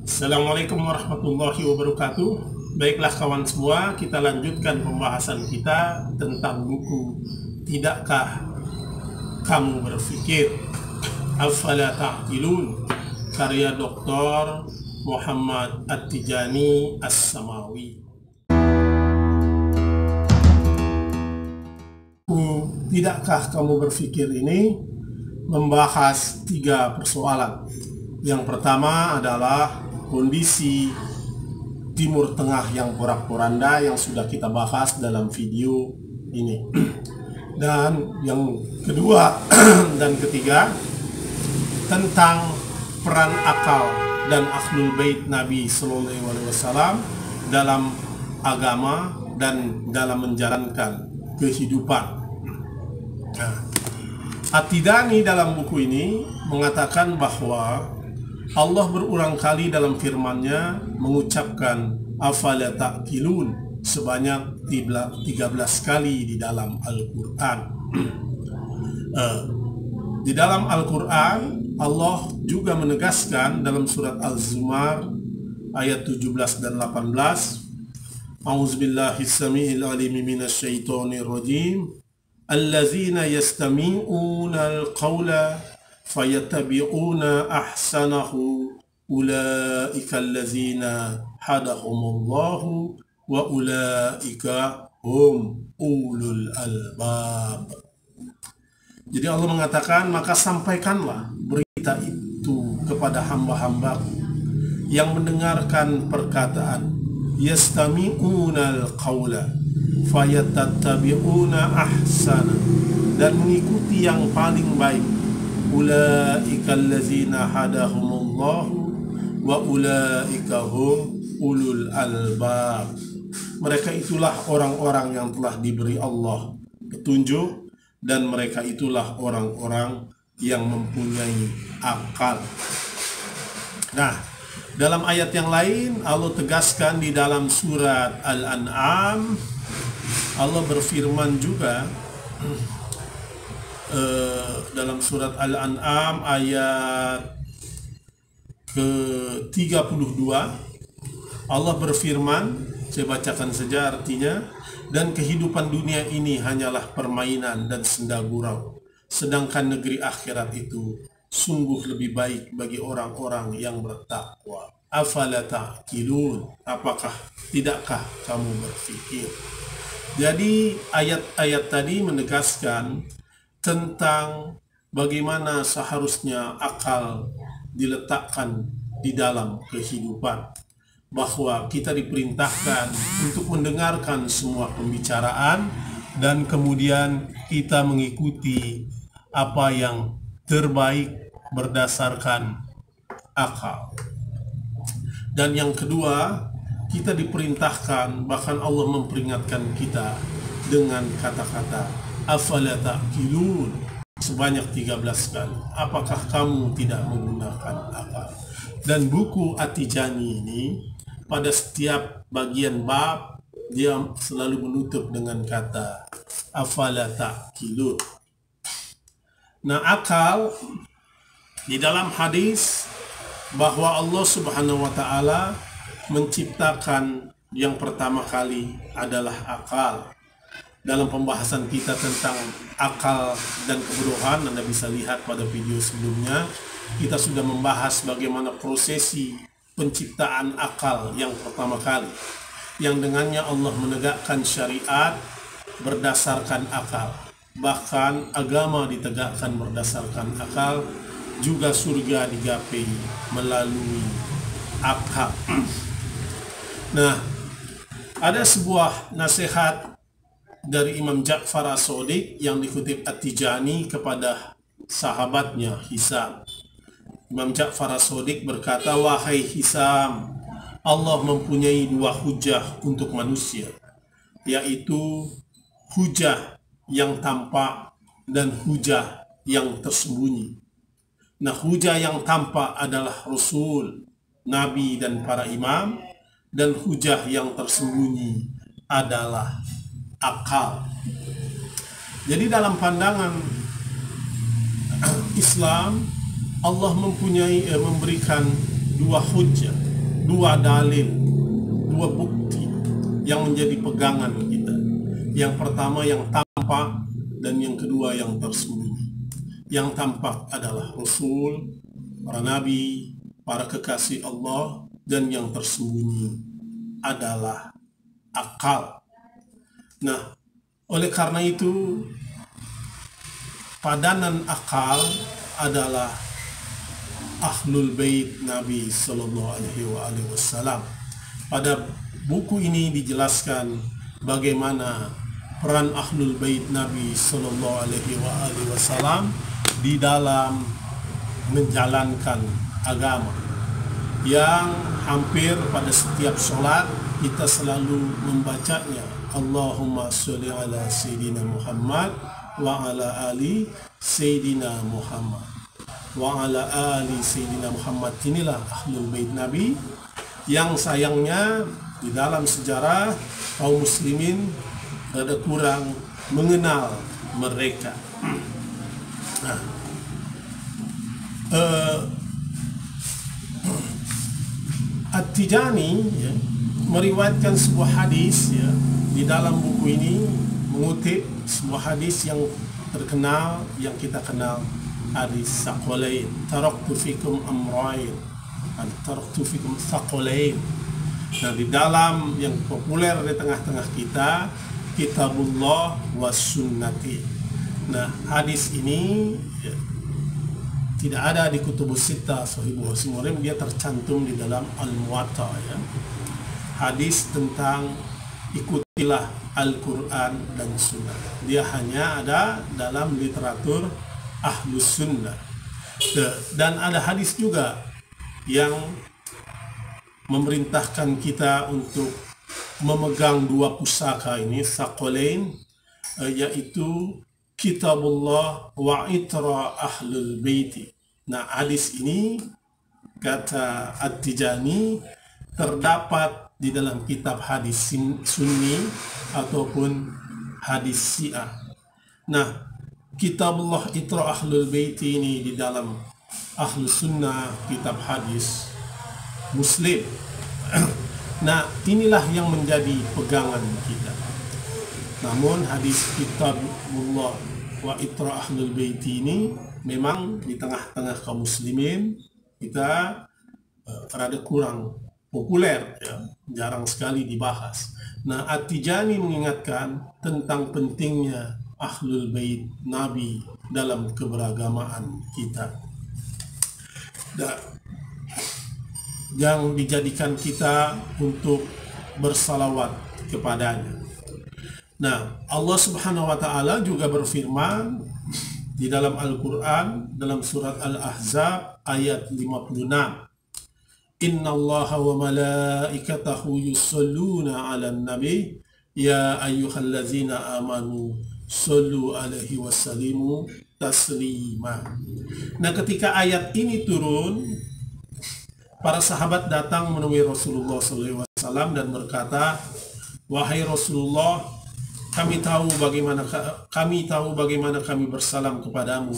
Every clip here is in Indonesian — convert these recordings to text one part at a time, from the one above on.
Assalamualaikum warahmatullahi wabarakatuh. Baiklah kawan semua, kita lanjutkan pembahasan kita tentang buku Tidakkah Kamu Berpikir? Afala Ta'qilun, karya Dr. Muhammad At-Tijani As-Samawi. Buku Tidakkah Kamu Berpikir ini membahas 3 persoalan. Yang pertama adalah kondisi Timur Tengah yang porak-poranda yang sudah kita bahas dalam video ini. Dan yang kedua dan ketiga tentang peran akal dan Ahlul Bait Nabi Sallallahu Alaihi Wasallam dalam agama dan dalam menjalankan kehidupan. At-Tijani dalam buku ini mengatakan bahwa Allah berulang kali dalam firman-Nya mengucapkan afala ta'qilun sebanyak 13 kali di dalam Al-Quran. Di dalam Al-Quran Allah juga menegaskan dalam surat Al-Zumar ayat 17 dan 18, A'udzubillahi samiil alim minasyaitonir rajim, allazina yastami'una al-qawla fayattabi'una ahsanahu ulaika allazina hadahumullahu wa ulaika hum ulul albab. Jadi Allah mengatakan, maka sampaikanlah berita itu kepada hamba-hambaku yang mendengarkan perkataan, yastami'una al-qawla fayattabi'una ahsana, dan mengikuti yang paling baik. Ulaika allazina hadahumullahu wa ulaika hum ulul albab. Mereka itulah orang-orang yang telah diberi Allah petunjuk, dan mereka itulah orang-orang yang mempunyai akal. Nah, dalam ayat yang lain Allah tegaskan di dalam surat Al-An'am, Allah berfirman juga dalam surat Al-An'am ayat ke-32, Allah berfirman, saya bacakan saja artinya, dan kehidupan dunia ini hanyalah permainan dan senda gurau, sedangkan negeri akhirat itu sungguh lebih baik bagi orang-orang yang bertakwa. Afala ta'qilun, tidakkah kamu berpikir? Jadi ayat-ayat tadi menegaskan tentang bagaimana seharusnya akal diletakkan di dalam kehidupan, bahwa kita diperintahkan untuk mendengarkan semua pembicaraan dan kemudian kita mengikuti apa yang terbaik berdasarkan akal. Dan yang kedua, kita diperintahkan, bahkan Allah memperingatkan kita dengan kata-kata afala ta'qilun sebanyak 13 kali. Apakah kamu tidak menggunakan akal? Dan buku At-Tijani ini pada setiap bagian bab dia selalu menutup dengan kata afala ta'qilun. Nah, akal di dalam hadis bahwa Allah Subhanahu wa taala menciptakan yang pertama kali adalah akal. Dalam pembahasan kita tentang akal dan kebodohan, Anda bisa lihat pada video sebelumnya, kita sudah membahas bagaimana prosesi penciptaan akal yang pertama kali, yang dengannya Allah menegakkan syariat berdasarkan akal. Bahkan agama ditegakkan berdasarkan akal, juga surga digapai melalui akal. Nah, ada sebuah nasihat dari Imam Ja'far As-Shadiq yang dikutip At-Tijani kepada sahabatnya Hisam. Imam Ja'far As-Shadiq berkata, wahai Hisam, Allah mempunyai 2 hujah untuk manusia, yaitu hujah yang tampak dan hujah yang tersembunyi. Nah, hujah yang tampak adalah Rasul, Nabi dan para imam, dan hujah yang tersembunyi adalah akal. Jadi dalam pandangan Islam, Allah memberikan 2 hujjah. dua dalil, dua bukti yang menjadi pegangan kita. Yang pertama yang tampak dan yang kedua yang tersembunyi. Yang tampak adalah Rasul, para nabi, para kekasih Allah, dan yang tersembunyi adalah akal. Nah, oleh karena itu padanan akal adalah Ahlul Bait Nabi Sallallahu Alaihi Wasallam. Pada buku ini dijelaskan bagaimana peran Ahlul Bait Nabi Sallallahu Alaihi Wasallam di dalam menjalankan agama, yang hampir pada setiap sholat kita selalu membacanya, Allahumma sholli ala Sayyidina Muhammad wa ala ali Sayyidina Muhammad wa ala ali Sayyidina Muhammad. Inilah Ahlul Bait Nabi yang sayangnya di dalam sejarah kaum muslimin rada kurang mengenal mereka. Nah, At-Tijani ya, meriwayatkan sebuah hadis ya, di dalam buku ini mengutip sebuah hadis yang terkenal, yang kita kenal, hadis Tsaqalain, taraktu fikum amrayn, taraktu fikum tsaqalain. Nah, di dalam yang populer di tengah-tengah kita, Kitabullah was Sunnati. Nah, hadis ini ya, tidak ada di Kutubus Sittah Sahih Bukhari, dia tercantum di dalam Al-Muwatta ya. Hadis tentang ikutilah Al-Quran dan Sunnah. Dia hanya ada dalam literatur Ahlus Sunnah. Dan ada hadis juga yang memerintahkan kita untuk memegang dua pusaka ini, Tsaqalain, yaitu Kitabullah wa itra Ahlul Baiti. Nah, hadis ini kata At-Tijani terdapat di dalam kitab hadis Sunni ataupun hadis Syiah. Nah, Kitabullah itra Ahlul Baiti ini di dalam Ahlus Sunnah, kitab hadis Muslim. Nah, inilah yang menjadi pegangan kita. Namun hadis Kitabullah wa itra Ahlul Baiti ini memang di tengah-tengah kaum muslimin kita rada kurang populer ya, jarang sekali dibahas. Nah, At-Tijani mengingatkan tentang pentingnya Ahlul Bait Nabi dalam keberagamaan kita, yang dijadikan kita untuk bersalawat kepadanya. Nah, Allah Subhanahu wa Ta'ala juga berfirman di dalam Al-Quran, dalam surat Al-Ahzab ayat 56, Innallaha wa malaikatahu yusalluna 'alan nabi ya ayyuhallazina amanu sallu alaihi wasallimu taslima. Nah, ketika ayat ini turun, para sahabat datang menemui Rasulullah SAW dan berkata, wahai Rasulullah, kami tahu bagaimana kami bersalam kepadamu,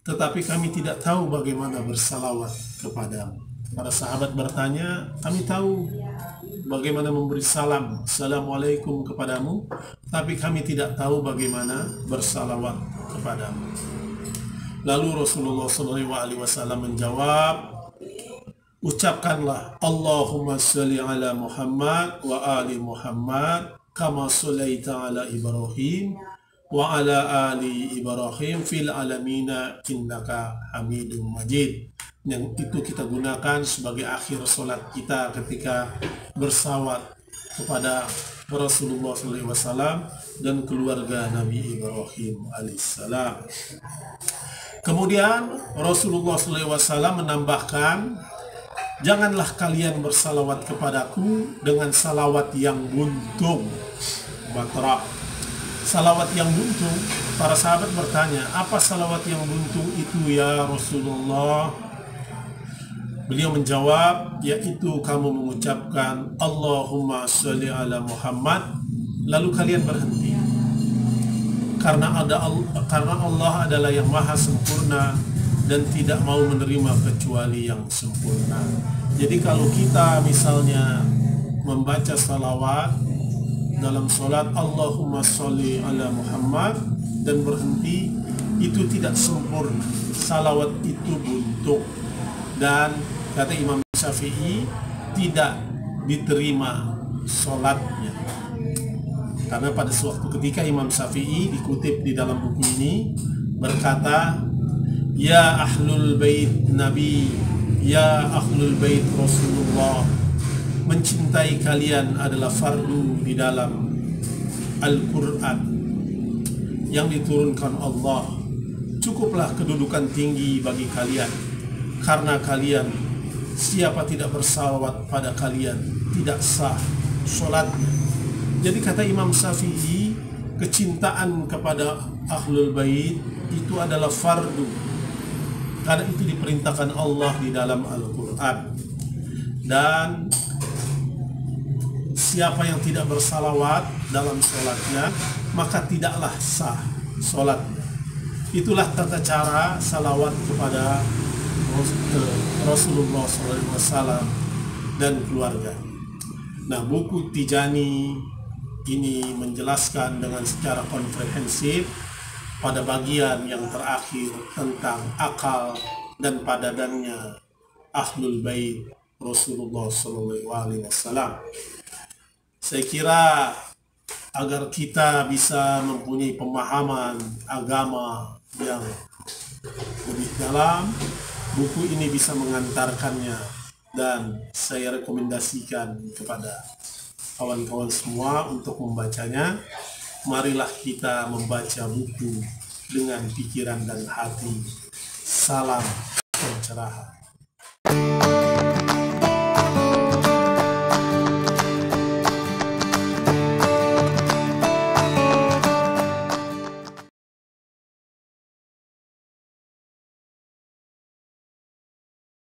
tetapi kami tidak tahu bagaimana bersalawat kepadamu. Para sahabat bertanya, kami tahu bagaimana memberi salam, Assalamualaikum kepadamu, tapi kami tidak tahu bagaimana bersalawat kepadamu. Lalu Rasulullah SAW menjawab, ucapkanlah Allahumma sholli ala Muhammad wa ali Muhammad kama shallaita ala Ibrahim wa ala ali Ibrahim fil alamina innaka Hamidum Majid. Yang itu kita gunakan sebagai akhir solat kita ketika bersalawat kepada Rasulullah SAW dan keluarga Nabi Ibrahim alaihissalam. Kemudian Rasulullah SAW menambahkan, janganlah kalian bersalawat kepadaku dengan salawat yang buntung, batra. Salawat yang buntung. Para sahabat bertanya, apa salawat yang buntung itu ya Rasulullah? Beliau menjawab, yaitu kamu mengucapkan Allahumma sholli ala Muhammad, lalu kalian berhenti. Karena Allah adalah yang maha sempurna dan tidak mau menerima kecuali yang sempurna. Jadi kalau kita misalnya membaca salawat dalam sholat Allahumma sholli ala Muhammad dan berhenti, itu tidak sempurna, salawat itu buntu, dan kata Imam Syafi'i tidak diterima sholatnya. Karena pada suatu ketika Imam Syafi'i dikutip di dalam buku ini berkata, ya ahlul bait Nabi, ya ahlul bait Rasulullah, mencintai kalian adalah fardu di dalam Al-Quran yang diturunkan Allah. Cukuplah kedudukan tinggi bagi kalian, karena kalian, siapa tidak bersalawat pada kalian tidak sah sholatnya. Jadi kata Imam Syafi'i, kecintaan kepada ahlul bait itu adalah fardu, karena itu diperintahkan Allah di dalam Al-Quran. Dan siapa yang tidak bersalawat dalam sholatnya, maka tidaklah sah sholatnya. Itulah tata cara salawat kepada Rasulullah SAW dan keluarga. Nah, buku Tijani ini menjelaskan dengan secara komprehensif pada bagian yang terakhir tentang akal dan padadannya Ahlul Bait Rasulullah SAW. Saya kira agar kita bisa mempunyai pemahaman agama yang lebih dalam, buku ini bisa mengantarkannya, dan saya rekomendasikan kepada kawan-kawan semua untuk membacanya. Marilah kita membaca buku dengan pikiran dan hati. Salam pencerahan.